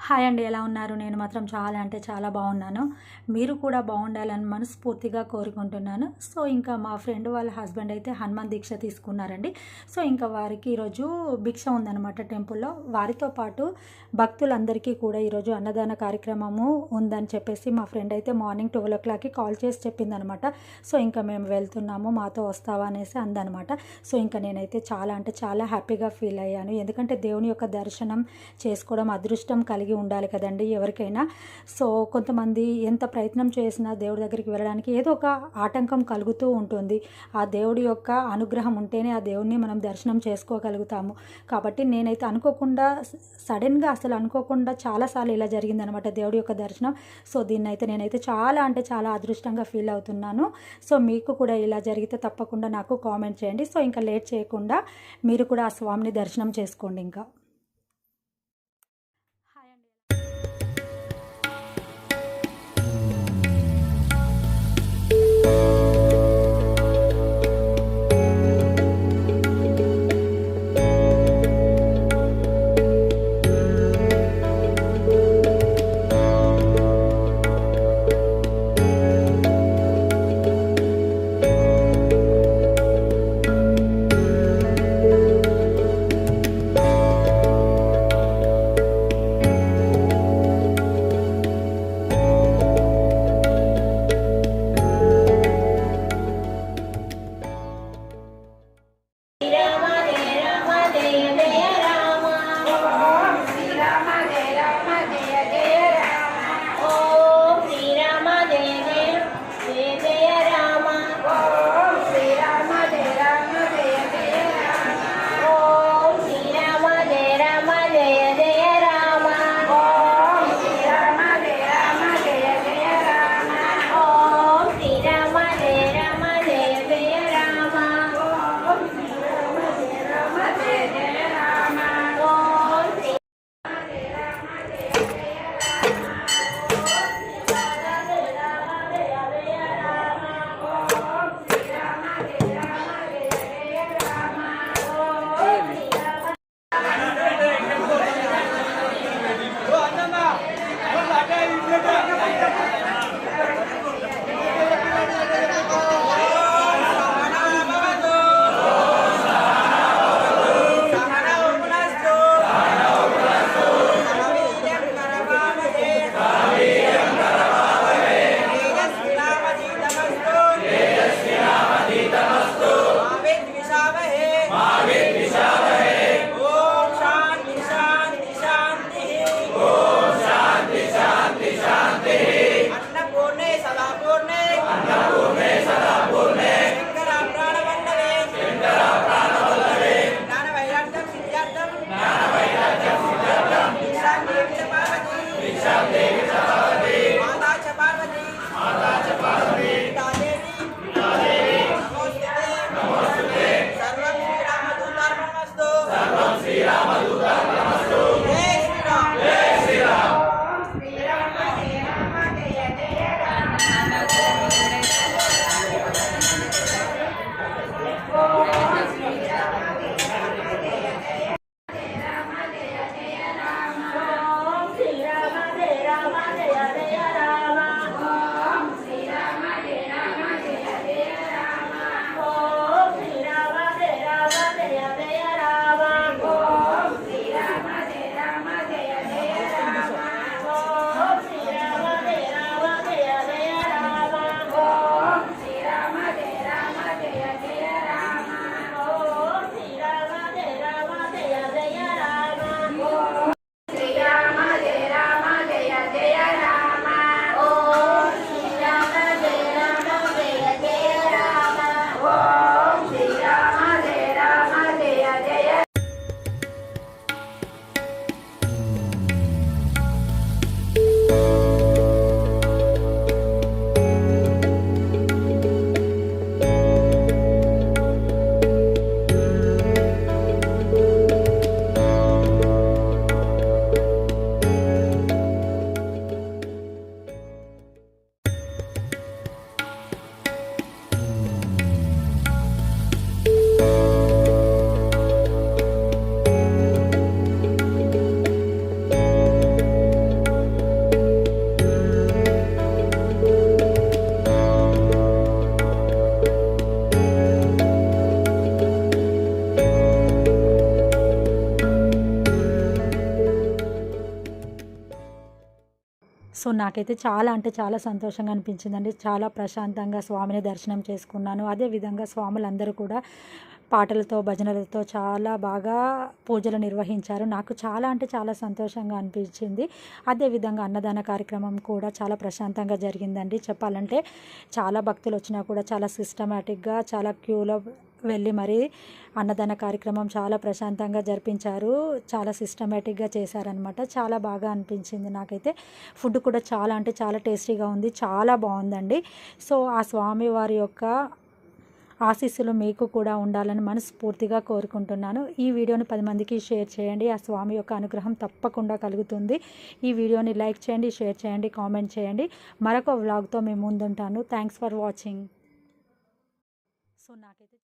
Hi అండి. ఎలా ఉన్నారు? నేను మాత్రం చాలా అంటే చాలా బాగున్నాను. మీరు కూడా బాగుండాలని మనస్ఫూర్తిగా కోరుకుంటున్నాను. సో, ఇంకా మా ఫ్రెండ్ వాళ్ళ హస్బెండ్ అయితే హనుమాన్ దీక్ష తీసుకున్నారండి. సో, ఇంకా వారికి ఈరోజు భిక్ష ఉందనమాట టెంపుల్‌లో. వారితో పాటు భక్తులందరికీ కూడా ఈరోజు అన్నదాన కార్యక్రమము ఉందని చెప్పేసి మా ఫ్రెండ్ అయితే మార్నింగ్ 12:00కి కాల్ చేసి చెప్పిందనమాట. సో, ఇంకా మేము వెళ్తున్నాము, మాతో వస్తావా అనేసి అందనమాట. సో, ఇంకా నేనైతే చాలా అంటే చాలా హ్యాపీగా ఫీల్ అయ్యాను. ఎందుకంటే దేవుని యొక్క దర్శనం చేసుకోవడం అదృష్టం కలిగి ఉండాలి కదండి ఎవరికైనా. సో, కొంతమంది ఎంత ప్రయత్నం చేసినా దేవుడి దగ్గరికి వెళ్ళడానికి ఏదో ఒక ఆటంకం కలుగుతూ ఉంటుంది. ఆ దేవుడి యొక్క అనుగ్రహం ఉంటేనే ఆ దేవుడిని మనం దర్శనం చేసుకోగలుగుతాము. కాబట్టి నేనైతే అనుకోకుండా సడన్గా అసలు అనుకోకుండా చాలాసార్లు ఇలా జరిగిందనమాట దేవుడి యొక్క దర్శనం. సో, దీన్నైతే నేనైతే చాలా అంటే చాలా అదృష్టంగా ఫీల్ అవుతున్నాను. సో, మీకు కూడా ఇలా జరిగితే తప్పకుండా నాకు కామెంట్ చేయండి. సో, ఇంకా లేట్ చేయకుండా మీరు కూడా ఆ స్వామిని దర్శనం చేసుకోండి ఇంకా. హాయ్ అండి. సో నాకైతే చాలా అంటే చాలా సంతోషంగా అనిపించిందండి. చాలా ప్రశాంతంగా స్వామిని దర్శనం చేసుకున్నాను. అదేవిధంగా స్వాములందరూ కూడా పాటలతో, భజనలతో చాలా బాగా పూజలు నిర్వహించారు. నాకు చాలా అంటే చాలా సంతోషంగా అనిపించింది. అదేవిధంగా అన్నదాన కార్యక్రమం కూడా చాలా ప్రశాంతంగా జరిగిందండి. చెప్పాలంటే చాలా భక్తులు వచ్చినా కూడా చాలా సిస్టమాటిక్గా, చాలా క్యూలో వెళ్ళి మరి అన్నదాన కార్యక్రమం చాలా ప్రశాంతంగా జరిపించారు. చాలా సిస్టమేటిక్గా చేశారనమాట. చాలా బాగా అనిపించింది నాకైతే. ఫుడ్ కూడా చాలా అంటే చాలా టేస్టీగా ఉంది. చాలా బాగుందండి. సో ఆ స్వామి వారి యొక్క ఆశీస్సులు మీకు కూడా ఉండాలని మనస్ఫూర్తిగా కోరుకుంటున్నాను. ఈ వీడియోని 10 మందికి షేర్ చేయండి. ఆ స్వామి యొక్క అనుగ్రహం తప్పకుండా కలుగుతుంది. ఈ వీడియోని లైక్ చేయండి, షేర్ చేయండి, కామెంట్ చేయండి. మరొక వ్లాగ్తో మేము ముందుంటాను. Thanks for watching. సో నాకైతే